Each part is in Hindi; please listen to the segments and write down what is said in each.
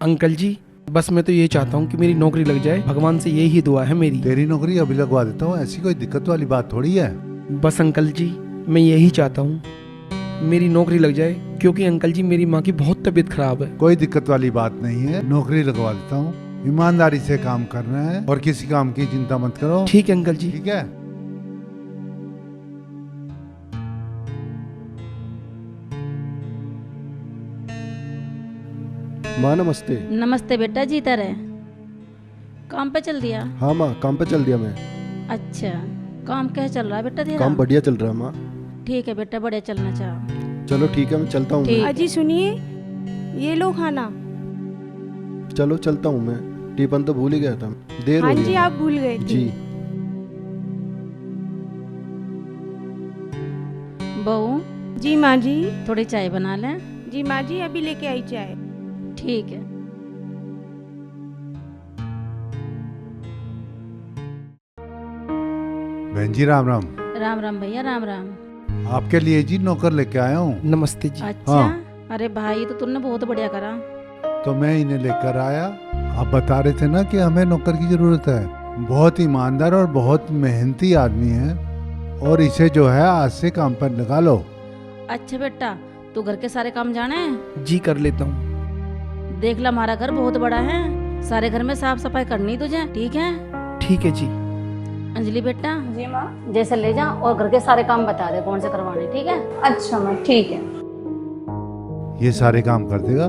अंकल जी, बस मैं तो ये चाहता हूँ कि मेरी नौकरी लग जाए, भगवान से यही दुआ है मेरी। तेरी नौकरी अभी लगवा देता हूँ, ऐसी कोई दिक्कत वाली बात थोड़ी है। बस अंकल जी, मैं यही चाहता हूँ मेरी नौकरी लग जाए, क्योंकि अंकल जी मेरी माँ की बहुत तबीयत खराब है। कोई दिक्कत वाली बात नहीं है, नौकरी लगवा देता हूँ। ईमानदारी से काम करना है और किसी काम की चिंता मत करो। ठीक है अंकल जी। ठीक है। माँ नमस्ते। नमस्ते बेटा, जी तरह काम पे चल दिया? हाँ माँ, काम पे चल दिया मैं। अच्छा, काम कैसे चल रहा है बेटा तेरा? काम बढ़िया चल रहा है माँ। ठीक है बेटा, बढ़िया चलना चाहो। चलो ठीक है, मैं चलता हूँ। ठीक। अजी सुनिए, ये लो खाना। चलो चलता हूँ मैं, टिफिन तो भूल ही गया था, देर हाँ हो जी, गई। आप भूल गए थे। जी। बहू, जी माँ जी। थोड़ी चाय बना लें। जी माँ जी, अभी लेके आई चाय। ठीक है। बहन जी राम राम। राम राम भैया, राम राम। आपके लिए जी नौकर लेके आया हूँ। नमस्ते जी। अच्छा, हाँ। अरे भाई तो तूने बहुत बढ़िया करा। तो मैं इन्हें लेकर आया। आप बता रहे थे ना कि हमें नौकर की जरूरत है। बहुत ईमानदार और बहुत मेहनती आदमी है, और इसे जो है आज से काम पर लगा लो। अच्छा बेटा, तू घर के सारे काम जाने हैं? जी कर लेता हूँ। देख ला, हमारा घर बहुत बड़ा है, सारे घर में साफ सफाई करनी तुझे, ठीक है? ठीक है जी। अंजलि बेटा। जी माँ। जैसे ले जा और घर के सारे काम बता दे कौन से करवाने, ठीक है? अच्छा माँ, ठीक है। ये सारे काम कर देगा।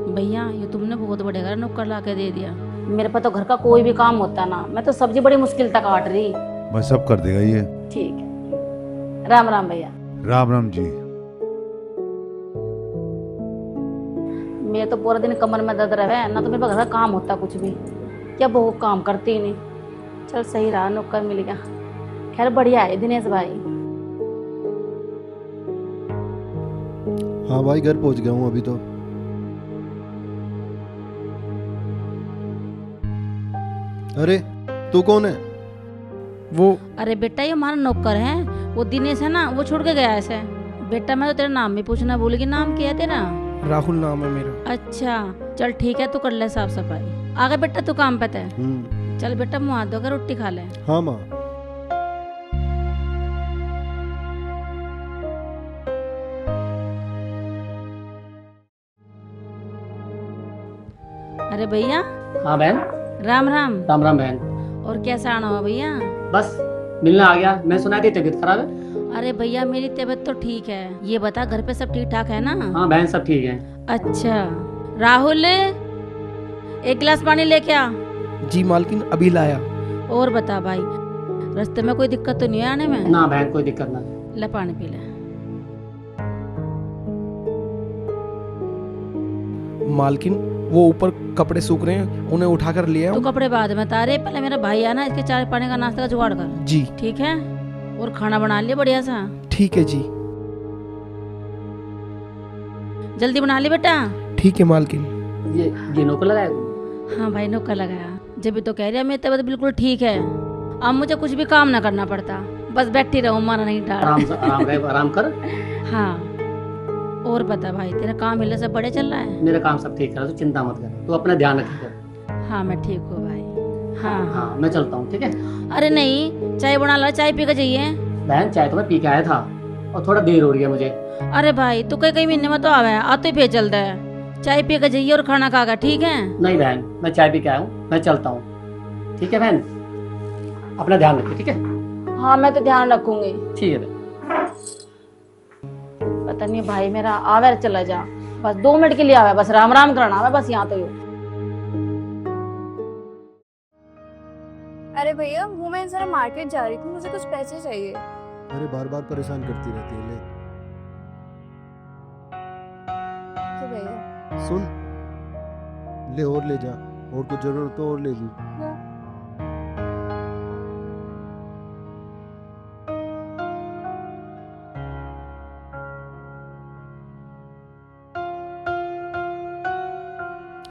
भैया, ये तुमने बहुत बढ़िया करा, नौकर ला के दे दिया। मेरे पास तो घर का कोई भी काम होता ना, मैं तो सब्जी बड़ी मुश्किल तक काट रही। बस सब कर देगा ये। ठीक है। राम राम भैया। राम राम जी। मैं तो पूरा दिन कमर में दर्द रहे ना, तो मेरे पास घर का काम होता कुछ भी, क्या बहुत काम करती ही नहीं। चल सही रहा, नौकर मिल गया। खैर बढ़िया है दिनेश भाई। हाँ भाई, घर पहुँच गया हूँ अभी तो। अरे तू कौन है? वो अरे बेटा, ये हमारा नौकर है, वो दिनेश है ना, वो छोड़ के गया ऐसे। बेटा मैं तो तेरा नाम भी पूछना भूल गई, नाम क्या है तेरा? राहुल नाम है मेरा। अच्छा चल ठीक है, तू कर ले साफ सफाई। आगे बेटा तू काम पे थे। चल बेटा, मुँह हाथ धोकर रोटी खा ले। हाँ माँ। अरे भैया। हाँ बहन। राम राम। राम राम बहन। और कैसा आना हुआ भैया? बस मिलना आ गया। मैं सुना थी तबीयत खराब है। अरे भैया, मेरी तबीयत तो ठीक है। ये बता, घर पे सब ठीक ठाक है ना? हाँ बहन, सब ठीक है। अच्छा राहुल, एक गिलास पानी लेके आ। जी मालकिन, अभी लाया। और बता भाई, रास्ते में कोई दिक्कत तो नहीं है आने में? ना बहन, कोई दिक्कत ना। ले पानी पी ले। मालकिन, वो ऊपर कपड़े सूख रहे हैं, उन्हें उठाकर ले तू आओ। कपड़े बाद में तारे, पहले मेरा भाई आना, इसके चाय पानी का नाश्ता का जुगाड़ कर। जी ठीक है? और खाना बना लिया बढ़िया सा। ठीक है जी। जल्दी बना ली बेटा। ठीक है मालकिन। ये नौकर लगाया? हाँ भाई, नौकर लगाया। जब भी तो कह रही है, मेरी तबीयत बिल्कुल ठीक है, अब मुझे कुछ भी काम ना करना पड़ता, बस बैठी रहूं, माना नहीं डाल। आराम रहे, आराम कर। हाँ। और बता भाई, तेरा काम मिलने से बढ़िया चल रहा है? मेरा काम सब ठीक है, तू चिंता मत कर, तू अपना ध्यान रखिएगा। हाँ मैं ठीक हूँ भाई। हाँ हाँ। हाँ मैं चलता हूँ, ठीक है? अरे नहीं, चाय बना ला, चाय पी के जाइए। बहन चाय तो मैं पी के आया था, और थोड़ा देर हो रही है मुझे। अरे भाई, तू कई महीने में तो आवे है, आते ही फिर चलता है। चाय पी के जाइए और खाना खा कर, ठीक है? नहीं बहन, मैं चाय पी के आया हूँ, मैं चलता हूँ। ठीक है बहन, अपना ध्यान रखिए, ठीक है? हाँ मैं तो ध्यान रखूंगी। ठीक है बहन। पता नहीं भाई मेरा आवे चला जा, बस 2 मिनट के लिए आवे, बस राम राम करना आवे, बस यहाँ तो यूँ। अरे भैया, वो मैं जरा मार्केट जा रही थी, मुझे कुछ पैसे चाहिए। अरे बार बार परेशान करती रहती है। ले तो भैया सुन, ले और ले जा, और कुछ जरूरत तो और ले ली।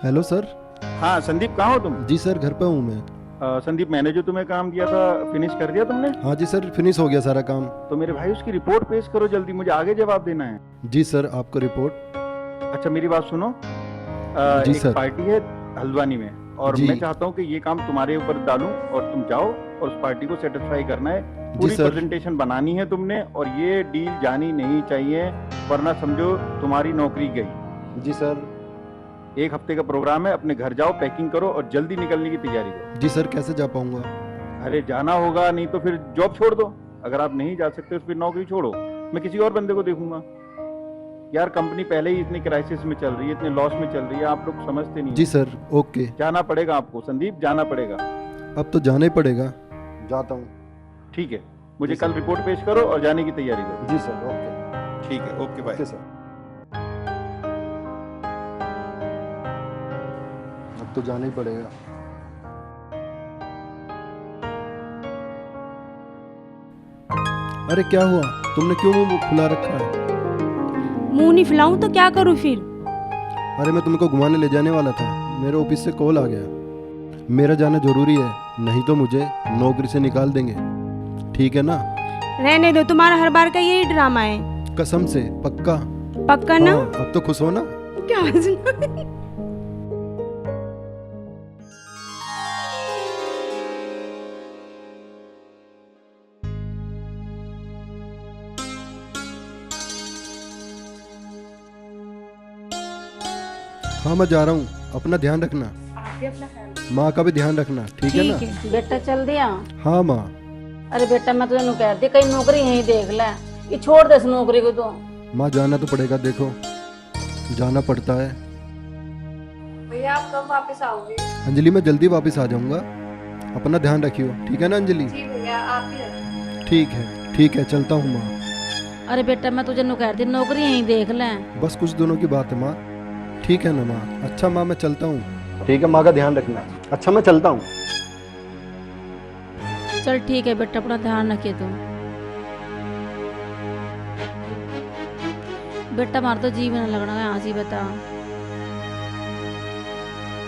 Hello sir. हाँ संदीप, कहाँ हो तुम? जी सर, घर पे हूँ मैं। संदीप, मैंने जो तुम्हें काम दिया था फिनिश कर दिया तुमने? हाँ जी सर, फिनिश हो गया सारा काम। तो मेरे भाई उसकी रिपोर्ट पेश करो जल्दी, मुझे आगे जवाब देना है। जी सर, आपको रिपोर्ट। अच्छा मेरी बात सुनो, जी एक सर। पार्टी है हल्द्वानी में, और जी। मैं चाहता हूँ कि ये काम तुम्हारे ऊपर डालूं और तुम जाओ और उस पार्टी को सेटिस्फाई करना है। पूरी सर। प्रेजेंटेशन बनानी है तुमने, और ये डील जानी नहीं चाहिए, वरना समझो तुम्हारी नौकरी गई। जी सर। 1 हफ्ते का प्रोग्राम है, अपने घर जाओ, पैकिंग करो और जल्दी निकलने की तैयारी करो। जी सर, कैसे जा पाऊंगा? अरे जाना होगा, नहीं तो फिर जॉब छोड़ दो। अगर आप नहीं जा सकते तो फिर नौकरी छोड़ो, मैं किसी और बंदे को देखूंगा। यार कंपनी पहले ही इतनी क्राइसिस में चल रही है, इतने लॉस में चल रही है, आप लोग समझते नहीं। जी सर, ओके। जाना पड़ेगा आपको संदीप, जाना पड़ेगा। अब तो जाना ही पड़ेगा, जाता हूँ। ठीक है, मुझे जी सर। कल रिपोर्ट पेश करो और जाने की तैयारी करो। जी सर, ओके। ठीक है, ओके बाय। Okay sir. अब तो जाना ही पड़ेगा। अरे क्या हुआ, तुमने क्यों मुंह फुला रखा है? मुंह नहीं फुलाऊं तो क्या करूं फिर? अरे मैं तुमको घुमाने ले जाने वाला था, मेरे ऑफिस से कॉल आ गया। मेरा जाना जरूरी है, नहीं तो मुझे नौकरी से निकाल देंगे। ठीक है ना? रहने दो, तुम्हारा हर बार का यही ड्रामा है। कसम से, पक्का? पक्का ना? हाँ, अब तो खुश हो ना? क्या हंसना? हाँ मैं जा रहा हूँ, अपना ध्यान रखना। माँ का भी ध्यान रखना, ठीक है ना? ठीक है। बेटा चल दिया? हाँ माँ। अरे बेटा मैं तुझे कह दी कहीं नौकरी यहीं देख ले, ये छोड़ दे इस नौकरी को तो। माँ जाना तो पड़ेगा, देखो जाना पड़ता है। भैया आप कब वापस आओगे? अंजलि मैं जल्दी वापस आ जाऊंगा, अपना ध्यान रखियो, ठीक है ना अंजलि? जी भैया, आप ही रखें। ठीक है, चलता हूँ माँ। अरे बेटा मैं तुझे कह दी नौकरी यहीं देख ले। बस कुछ दिनों की बात है माँ, ठीक है ना माँ? अच्छा माँ मैं चलता हूँ। ठीक है, माँ का ध्यान रखना। अच्छा मैं चलता हूँ। चल ठीक है बेटा, अपना ध्यान रखिए तुम। बेटा हमारा तो जी में ना लगना है यहाँ से, बता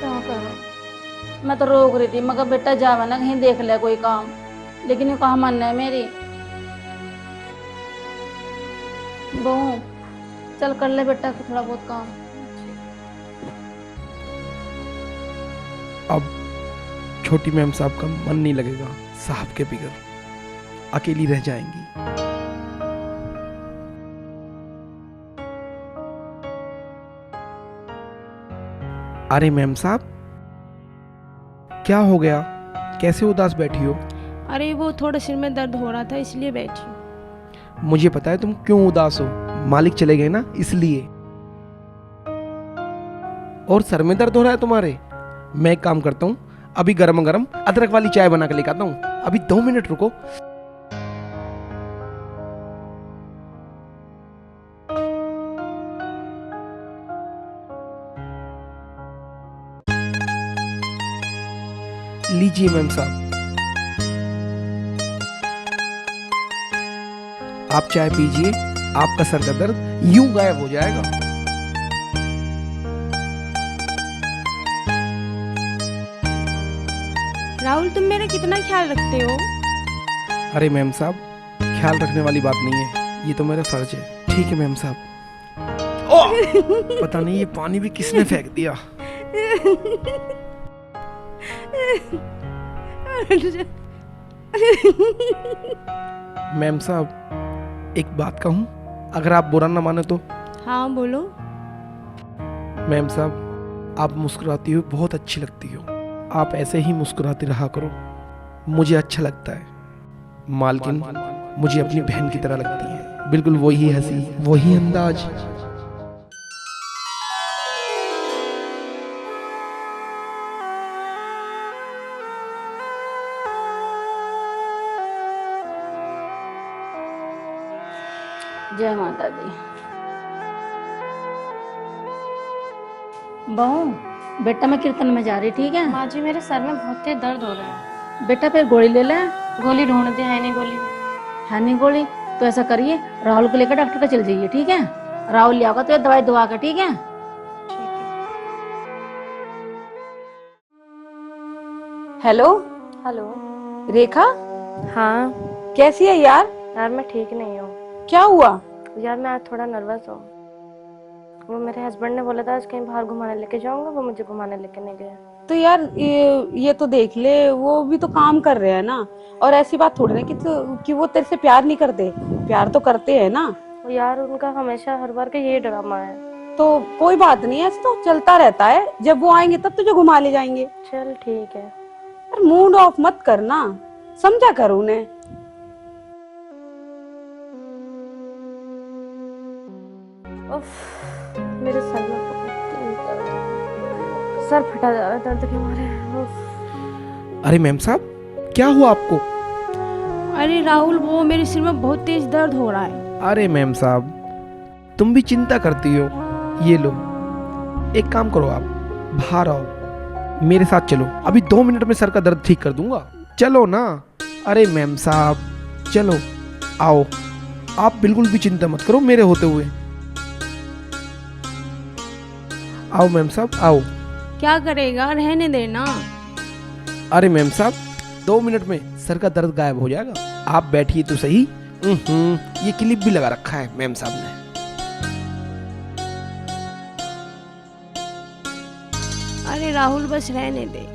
क्या करो। मैं तो रोक रही थी, मगर बेटा जावे ना कहीं देख ले कोई काम, लेकिन ये कहाँ मानना है मेरी बहू। चल कर ले बेटा थोड़ा बहुत काम। अब छोटी मैम साहब का मन नहीं लगेगा, साहब के बिगड़ अकेली रह जाएंगी। अरे मैम साहब, क्या हो गया? कैसे उदास बैठी हो? अरे वो थोड़ा सिर में दर्द हो रहा था इसलिए बैठी। मुझे पता है तुम क्यों उदास हो, मालिक चले गए ना इसलिए। और सर में दर्द हो रहा है तुम्हारे? मैं एक काम करता हूँ, अभी गरम गरम अदरक वाली चाय बना के लेकर आता हूँ। अभी 2 मिनट रुको। लीजिए मैम साहब, आप चाय पीजिए, आपका सर का दर्द यूं गायब हो जाएगा। राहुल तुम मेरा कितना ख्याल रखते हो? अरे मैम साहब, ख्याल रखने वाली बात नहीं है, ये तो मेरा फर्ज है। ठीक है मैम साहब। ओह! पता नहीं ये पानी भी किसने फेंक दिया। मैम साहब एक बात कहूँ, अगर आप बुरा ना माने तो? हाँ बोलो। मैम साहब आप मुस्कुराती हो, बहुत अच्छी लगती हो। आप ऐसे ही मुस्कुराती रहा करो, मुझे अच्छा लगता है। मालकिन मुझे अपनी बहन की तरह लगती है, बिल्कुल वही हंसी, वही अंदाज। जय माता दी। बहू बेटा मैं कीर्तन में जा रही, ठीक है? माँ जी मेरे सर में बहुत तेज दर्द हो रहा है। बेटा फिर गोली ले ले। गोली ढूंढ दे, है नहीं गोली। है नहीं गोली तो ऐसा करिए, राहुल को लेकर डॉक्टर का चल जाइए, ठीक है? राहुल ले आएगा तो ये दवाई दवा कर, ठीक है? Hello hello. रेखा, हाँ कैसी है यार? यार मैं ठीक नहीं हूँ क्या हुआ? यार मैं आज थोड़ा नर्वस हूँ। वो मेरे हस्बैंड ने बोला था आज कहीं बाहर घुमाने लेके जाऊंगा, वो मुझे घुमाने लेके नहीं गया। तो यार ये तो देख ले, वो भी तो काम कर रहे हैं ना। और ऐसी बात थोड़ी ना कि वो तेरे से प्यार नहीं करते, प्यार तो करते हैं ना। वो यार उनका हमेशा हर बार का यही ड्रामा है। तो कोई बात नहीं, ऐसे तो चलता रहता है। जब वो आएंगे तब तुझे घुमा ले जाएंगे। चल ठीक है। यार मूड ऑफ मत करना, समझा कर उन्हें। उफ, मेरे सर में सर फटा जा रहा है दर्द के मारे। उफ। अरे मैम साहब, क्या हुआ आपको? अरे राहुल, वो मेरे सिर में बहुत तेज दर्द हो रहा है। अरे मैम साहब, तुम भी चिंता करती हो। ये लो, एक काम करो, आप बाहर आओ, मेरे साथ चलो। अभी 2 मिनट में सर का दर्द ठीक कर दूंगा। चलो ना। अरे मैम साहब, चलो, आओ। आप बिल्कुल भी चिंता मत करो मेरे होते हुए। आओ मैम साहब, आओ। क्या करेगा, रहने देना। अरे मैम साहब, 2 मिनट में सर का दर्द गायब हो जाएगा। आप बैठिए तो सही। ये क्लिप भी लगा रखा है मैम साहब ने। अरे राहुल, बस रहने दे।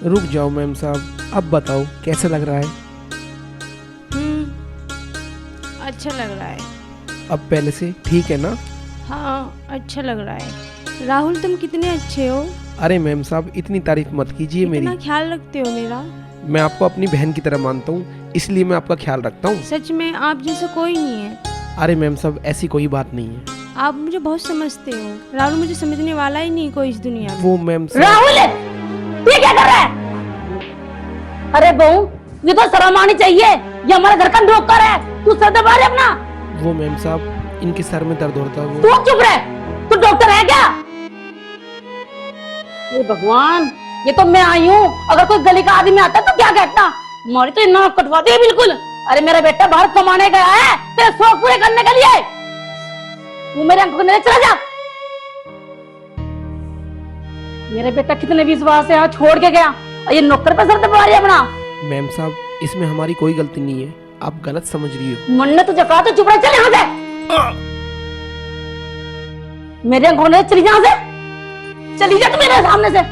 रुक जाओ मैम साहब, अब बताओ कैसा लग रहा है? अच्छा लग रहा है। अब पहले से ठीक है ना? हाँ, अच्छा लग रहा है। राहुल, तुम कितने अच्छे हो। अरे मैम साहब, इतनी तारीफ मत कीजिए मेरी। इतना ख्याल रखते हो मेरा। मैं आपको अपनी बहन की तरह मानता हूँ, इसलिए मैं आपका ख्याल रखता हूँ। सच में आप जैसा कोई नहीं है। अरे मैम साहब, ऐसी कोई बात नहीं है। आप मुझे बहुत समझते हो। राहुल, मुझे समझने वाला ही नहीं कोई इस दुनिया में। वो मैम साहब। राहुल, ये क्या कर रहा है? अरे बहू, ये तो शर्म आनी चाहिए। ये हमारे घर का नौकर है, तू सर दबा रहे अपना। वो मैम साहब, इनके सर में दर्द होता है। वो तू चुप रह, तू डॉक्टर है क्या? हे भगवान, ये तो मैं आई हूँ। अगर कोई गली का आदमी आता तो क्या कहता? हमारी तो नाक कटवाती है बिल्कुल। अरे मेरा बेटा बाहर कमाने गया है तेरे शौक पूरे करने के लिए। तू मेरे आंखों में चला जा। मेरा बेटा कितने विश्वास से यहाँ छोड़ के गया और ये नौकर पे सर दबा रही है अपना। मैम साहब, इसमें हमारी कोई गलती नहीं है, आप गलत समझ रही हो। मन ने तुझे कहा तो चुप रह, चल यहाँ से। मेरे आंखों में चली जा यहाँ से, चली जा तू मेरे सामने से।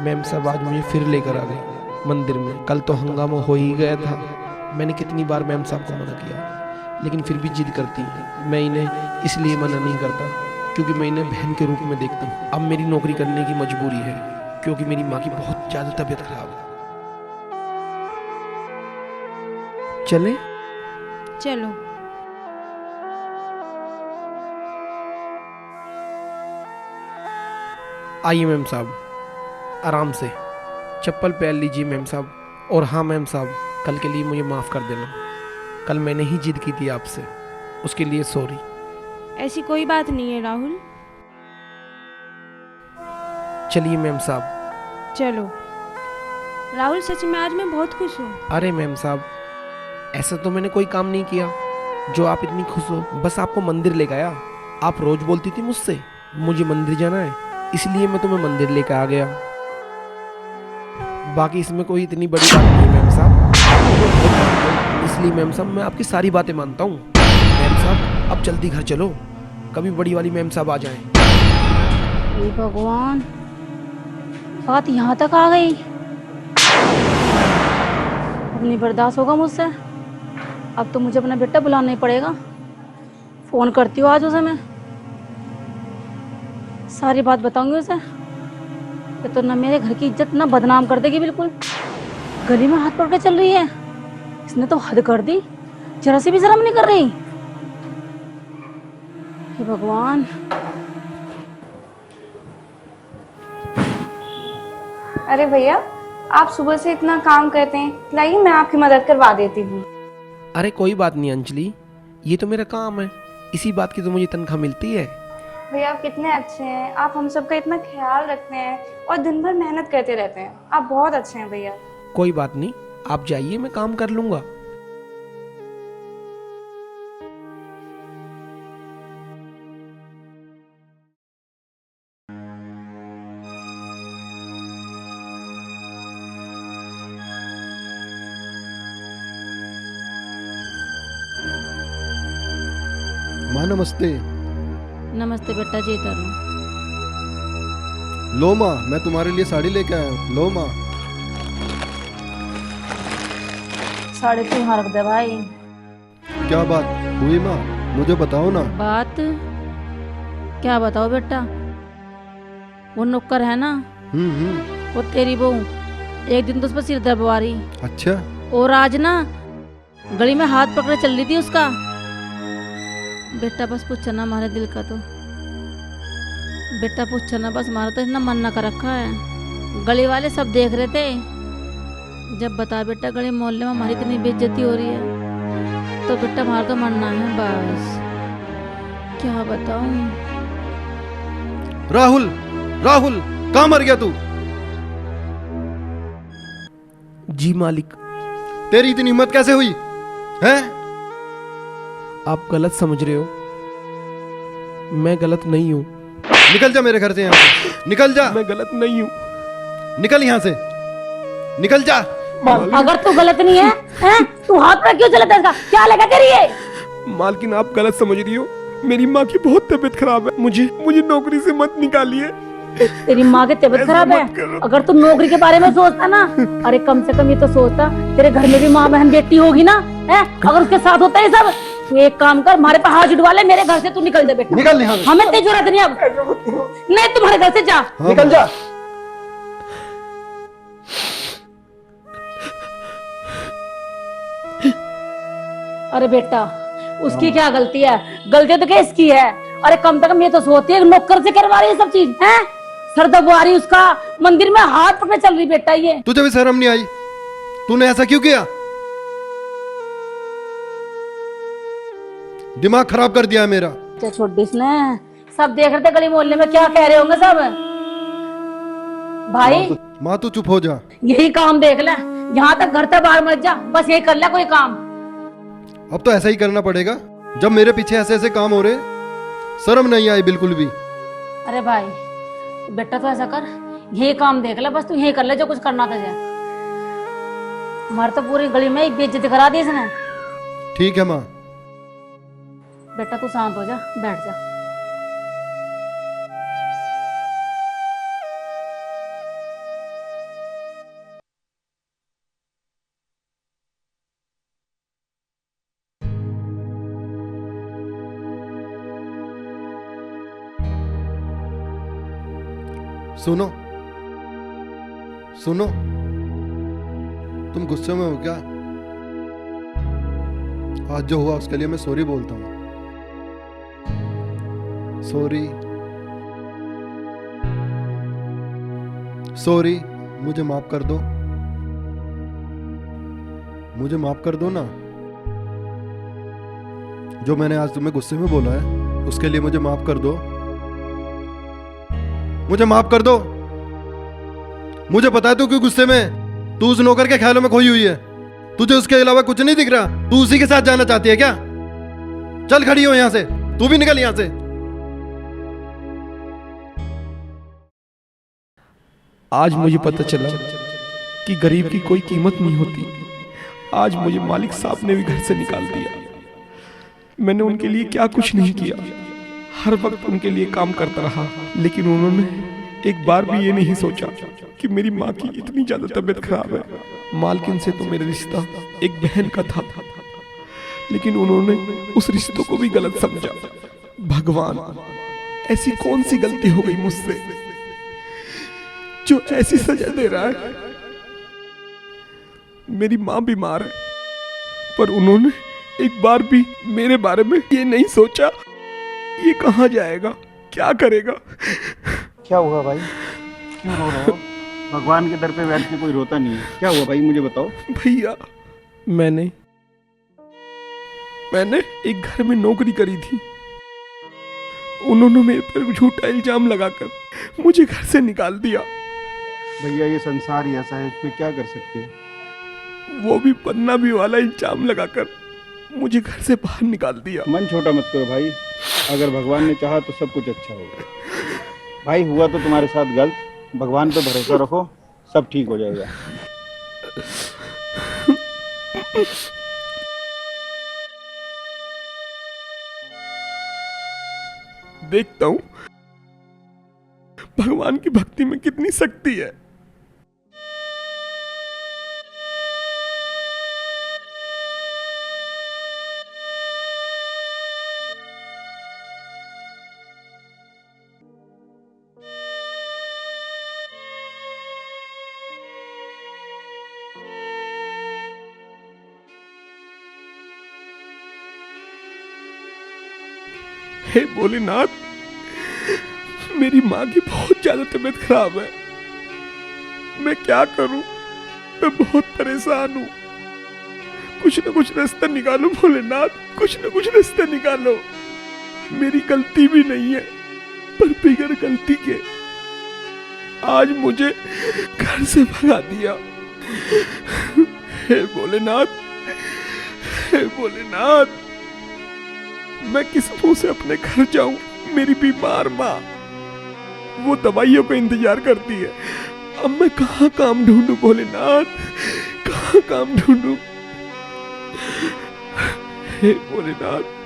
मैम साहब आज मुझे फिर लेकर आ गए मंदिर में। कल तो हंगामा हो ही गया था। मैंने कितनी बार मैम साहब को मना किया, लेकिन फिर भी जिद करती। मैं इन्हें इसलिए मना नहीं करता क्योंकि मैं इन्हें बहन के रूप में देखता हूँ। अब मेरी नौकरी करने की मजबूरी है क्योंकि मेरी माँ की बहुत ज़्यादा तबीयत खराब है। चलें? चलो। आइए मैम साहब, आराम से चप्पल पहन लीजिए मैम साहब। और हाँ मैम साहब, कल के लिए मुझे माफ़ कर देना। कल मैंने ही जिद की थी आपसे, उसके लिए सॉरी। ऐसी कोई बात नहीं है राहुल। चलिए मैम साहब। चलो। राहुल, सच में आज मैं बहुत खुश हूँ। अरे मैम साहब, ऐसा तो मैंने कोई काम नहीं किया जो आप इतनी खुश हो। बस आपको मंदिर ले गया। आप रोज बोलती थी मुझसे मुझे मंदिर जाना है, इसलिए मैं तुम्हें मंदिर लेकर आ गया। बाकी इसमें कोई इतनी बड़ी बात नहीं मैम साहब, इसलिए मैम साहब मैं आपकी सारी बातें मानता हूँ। मैम साहब अब जल्दी घर चलो, कभी बड़ी वाली मैम साहब आ जाएं। हे भगवान, बात यहाँ तक आ गई। अब नहीं बर्दाश्त होगा मुझसे। अब तो मुझे अपना बेटा बुलाना ही पड़ेगा। फोन करती हूँ आज उसे, मैं सारी बात बताऊंगी उसे। ये तो ना मेरे घर की इज्जत ना बदनाम कर देगी बिल्कुल। गली में हाथ पकड़ के चल रही है, इसने तो हद कर दी, जरा सी भी शर्म नहीं कर रही। हे भगवान। अरे भैया, आप सुबह से इतना काम करते हैं, लाइए मैं आपकी मदद करवा देती हूँ। अरे कोई बात नहीं अंजलि, ये तो मेरा काम है, इसी बात की तो मुझे तनख्वाह मिलती है। भैया आप कितने अच्छे हैं, आप हम सबका इतना ख्याल रखते हैं और दिन भर मेहनत करते रहते हैं। आप बहुत अच्छे हैं भैया। कोई बात नहीं, आप जाइए, मैं काम कर लूंगा। माँ नमस्ते। नमस्ते बेटा, जी तरु। लो माँ, मैं तुम्हारे लिए साड़ी लेके आया हूँ। लो माँ। साड़ी तू यहाँ रख दे भाई। क्या बात हुई माँ, मुझे बताओ ना। बात क्या बताओ बेटा, वो नौकर है ना, वो तेरी बहू एक दिन तो उस पर सिर दबवा रही। अच्छा। और आज ना गली में हाथ पकड़े चल रही थी उसका। बेटा बस पूछना ना हमारे दिल का तो, बेटा पूछना ना बस, हमारा तो इतना मन ना कर रखा है। गली वाले सब देख रहे थे। जब बता बेटा गली मोहल्ले में हमारी इतनी बेइज्जती हो रही है तो बेटा हमारा तो मरना है बस। क्या बताऊं। राहुल, राहुल कहाँ मर गया तू? जी मालिक। तेरी इतनी हिम्मत कैसे हुई है? आप गलत समझ रहे हो, मैं गलत नहीं हूँ। निकल जा मेरे घर से, यहाँ से निकल जा। मैं गलत नहीं हूँ। निकल यहाँ से, निकल जा। अगर तू गलत नहीं है, हैं? तू हाथ पर क्यों चलाता है इसका? क्या लगा तेरी ये? मालकिन आप गलत समझ रही हो, मेरी माँ की बहुत तबीयत खराब है। मुझे नौकरी से मत निकालिए। तेरी माँ की तबीयत खराब है? अगर तू नौकरी के बारे में सोचता ना, अरे कम से कम ये तो सोचता तेरे घर में भी माँ बहन बेटी होगी ना, है? अगर उसके साथ होता है सब। तू एक काम कर, हमारे पे हाथ जुड़वा ले, मेरे घर से तू निकल जा बेटा। निकल यहाँ से। हमें तेरी जरूरत नहीं अब। नहीं तुम्हारे घर से जा। निकल जा। अरे बेटा उसकी क्या गलती है? गलती तो किसकी है? अरे कम से कम ये तो सोचती है नौकर से करवा रही है सब चीज, है? सर दबवा रही उसका, मंदिर में हाथ पकड़े चल रही बेटा ये। तुझे भी शर्म नहीं आई? तूने ऐसा क्यों किया? दिमाग खराब कर दिया है मेरा। क्या छोड़ी इसने? सब देख रहे थे गली मोहल्ले में, क्या कह रहे होंगे सब। भाई माँ तू चुप हो जा। यही काम देख ले, यहाँ तक घर तक बाहर मत जा, बस यही कर ले कोई काम। अब तो ऐसा ही करना पड़ेगा जब मेरे पीछे ऐसे ऐसे काम हो रहे। शर्म नहीं आई बिल्कुल भी। अरे भाई बेटा तो ऐसा कर, यही काम देख ले, बस तू यही कर ले जो कुछ करना तुझे। हमारे तो पूरी गली में बेइज्जती करा दी इसने। ठीक है माँ। बेटा तू शांत हो जा, बैठ जा। सुनो सुनो, तुम गुस्से में हो क्या? आज जो हुआ उसके लिए मैं सॉरी बोलता हूँ। सॉरी सॉरी, मुझे माफ कर दो। मुझे माफ कर दो ना। जो मैंने आज तुम्हें गुस्से में बोला है उसके लिए मुझे माफ कर दो। मुझे माफ कर दो। मुझे पता है तू क्यों गुस्से में। तू उस नौकर के ख्यालों में खोई हुई है। तुझे उसके अलावा कुछ नहीं दिख रहा। तू उसी के साथ जाना चाहती है क्या? चल खड़ी हो यहां से, तू भी निकल यहां से। आज मुझे पता चला कि गरीब की कोई कीमत नहीं होती। आज मुझे मालिक साहब ने भी घर से निकाल दिया। मैंने उनके लिए क्या कुछ नहीं किया, हर वक्त उनके लिए काम करता रहा, लेकिन उन्होंने एक बार भी ये नहीं सोचा कि मेरी माँ की इतनी ज्यादा तबीयत खराब है। मालकिन से तो मेरा रिश्ता एक बहन का था, लेकिन उन्होंने उस रिश्तों को भी गलत समझा। भगवान, ऐसी कौन सी गलती हो गई मुझसे जो ऐसी सजा दे रहा है? मेरी माँ बीमार है, पर उन्होंने एक बार भी मेरे बारे में ये नहीं सोचा ये कहाँ जाएगा, क्या करेगा। क्या हुआ भाई, क्यों रो रहे हो? भगवान के दर पे बैठ के कोई रोता नहीं है। क्या हुआ भाई, मुझे बताओ। भैया मैंने एक घर में नौकरी करी थी। उन्होंने मेरे पर झूठा इल्जाम लगाकर मुझे घर से निकाल दिया। भैया ये संसार ही ऐसा है, उसमें क्या कर सकते हैं। वो भी पन्ना भी वाला इल्जाम लगाकर मुझे घर से बाहर निकाल दिया। मन छोटा मत करो भाई, अगर भगवान ने चाहा तो सब कुछ अच्छा होगा। भाई हुआ तो तुम्हारे साथ गलत, भगवान पे भरोसा रखो, सब ठीक हो जाएगा। देखता हूं भगवान की भक्ति में कितनी शक्ति है। हे भोलेनाथ, मेरी माँ की बहुत ज्यादा तबीयत खराब है। मैं क्या करूं? मैं बहुत परेशान हूं। कुछ ना कुछ रास्ता निकालो भोलेनाथ, कुछ ना कुछ रास्ता निकालो। मेरी गलती भी नहीं है, पर बिगड़ गलती के आज मुझे घर से भगा दिया। हे भोलेनाथ, हे भोलेनाथ, मैं किस मुंह से अपने घर जाऊं? मेरी बीमार माँ वो दवाइयों का इंतजार करती है। अब मैं कहाँ काम ढूंढूं भोलेनाथ, कहाँ काम ढूंढूं? हे भोलेनाथ,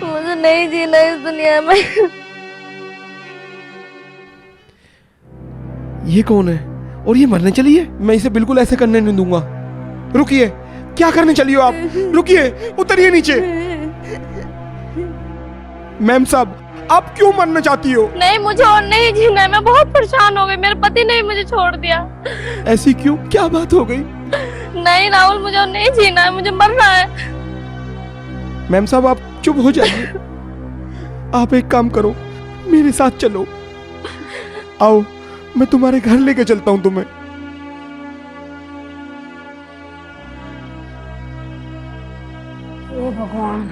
मुझे नहीं जीना इस दुनिया में। ये कौन है और ये मरने चली है? मैं इसे बिल्कुल ऐसे करने नहीं दूंगा। रुकिए, क्या करने चली हो आप? रुकिए, उतरिए नीचे। मैम साहब, आप क्यों मरना चाहती हो? नहीं, मुझे और नहीं जीना है। मैं बहुत परेशान हो गई, मेरे पति ने ही मुझे छोड़ दिया। ऐसी क्यों? क्या बात हो गई? नहीं राहुल, मुझे और नहीं जीना है, मुझे मरना है। मैम साहब, आप चुप हो जाइए। आप एक काम करो, मेरे साथ चलो। आओ, मैं तुम्हारे घर लेके चलता हूं तुम्हें। हे भगवान।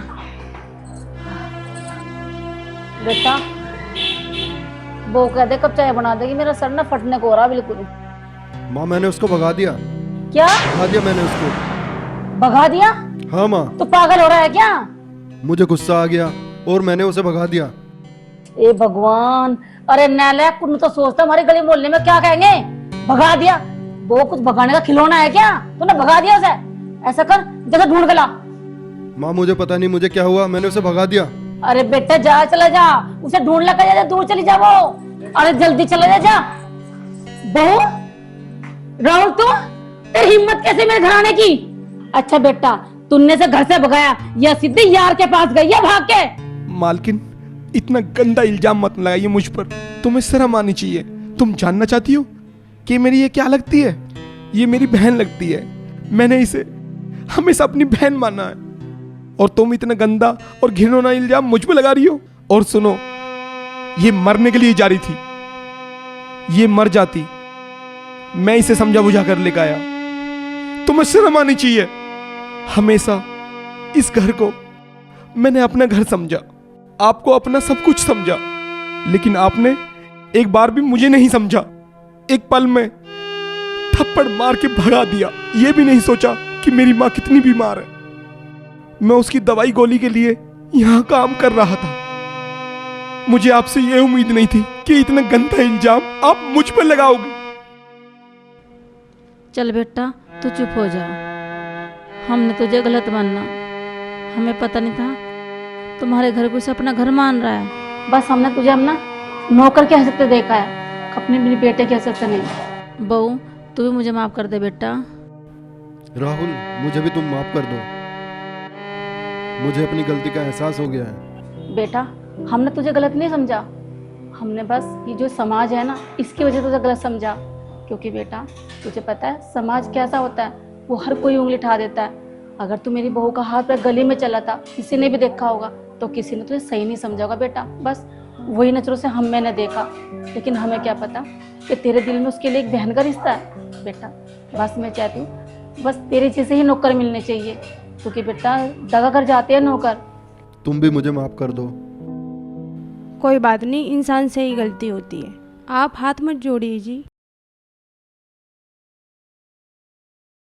बेटा, वो कह दे कब चाय बना देगी, मेरा सर ना फटने को हो रहा बिल्कुल। माँ मैंने उसको भगा दिया। क्या भगा दिया मैंने उसको। भगा दिया? हाँ माँ, तो पागल हो रहा है क्या? मुझे गुस्सा आ गया और मैंने उसे भगा दिया। ए भगवान, अरे नालायक, कुछ तो सोचता हमारी गली मोहल्ले में क्या कहेंगे। भगा दिया? वो कुछ भगाने का खिलौना है क्या? तूने भगा दिया उसे? ऐसा कर, जगह ढूंढ के ला। माँ मुझे पता नहीं मुझे क्या हुआ, मैंने उसे भगा दिया। अरे बेटा जा, चला जा, उसे ढूंढ लेकर जा, दूर चली जा वो। अरे जल्दी चला जा, जा। बहू, राहुल, तू तेरी हिम्मत कैसे मेरे घर आने की? अच्छा बेटा, तुमने से घर से भगाया या सीधे यार के पास गई है भाग के? मालकिन, इतना गंदा इल्जाम मत लगाइए मुझ पर। तुम्हें शर्म आनी चाहिए। तुम जानना चाहती हो कि मेरी ये क्या लगती है? ये मेरी बहन लगती है। मैंने इसे हमेशा अपनी बहन माना है, और तुम इतना गंदा और घिनौना इल्जाम मुझ पे लगा रही हो। और सुनो, ये मरने के लिए जा रही थी। ये मर जाती, मैं इसे समझा बुझा कर लेकर आया। तुम्हें शर्म आनी चाहिए। हमेशा इस घर को मैंने अपना घर समझा, आपको अपना सब कुछ समझा, लेकिन आपने एक बार भी मुझे नहीं समझा। एक पल में थप्पड़ मार के भगा दिया। ये भी नहीं सोचा कि मेरी माँ कितनी बीमार है। मैं उसकी दवाई गोली के लिए यहाँ काम कर रहा था। मुझे आपसे ये उम्मीद नहीं थी कि इतना गंदा इल्जाम आप मुझ पर लगाओगे। चल बेटा, तू चुप हो जा। हमने तुझे गलत माना, हमें पता नहीं था तुम्हारे घर को से अपना घर मान रहा है। बस हमने तुझे अपना नौकर के हैसियत से देखा है, अपने मेरे बेटे के हैसियत से नहीं। बहू, तू भी मुझे माफ कर दे बेटा। राहुल, मुझे भी तुम माफ कर दो। मुझे अपनी गलती का एहसास हो गया है। बेटा, हमने तुझे गलत नहीं समझा। हमने बस ये जो समाज है ना, इसकी वजह से तुझे गलत समझा। क्योंकि बेटा, तुझे पता है समाज कैसा होता है, वो हर कोई उंगली उठा देता है। अगर तू मेरी बहू का हाथ पर गली में चला था, किसी ने भी देखा होगा, तो किसी ने तुझे सही नहीं समझा होगा बेटा। बस वही नजरों से मैंने देखा, लेकिन हमें क्या पता कि तेरे दिल में उसके लिए एक बहन का रिश्ता है। बेटा, बस मैं चाहती हूँ बस तेरे जैसे ही नौकर मिलने चाहिए, क्योंकि बेटा दगा कर जाते हैं नौकर। तुम भी मुझे माफ कर दो। कोई बात नहीं, इंसान से ही गलती होती है। आप हाथ मत जोड़िए जी।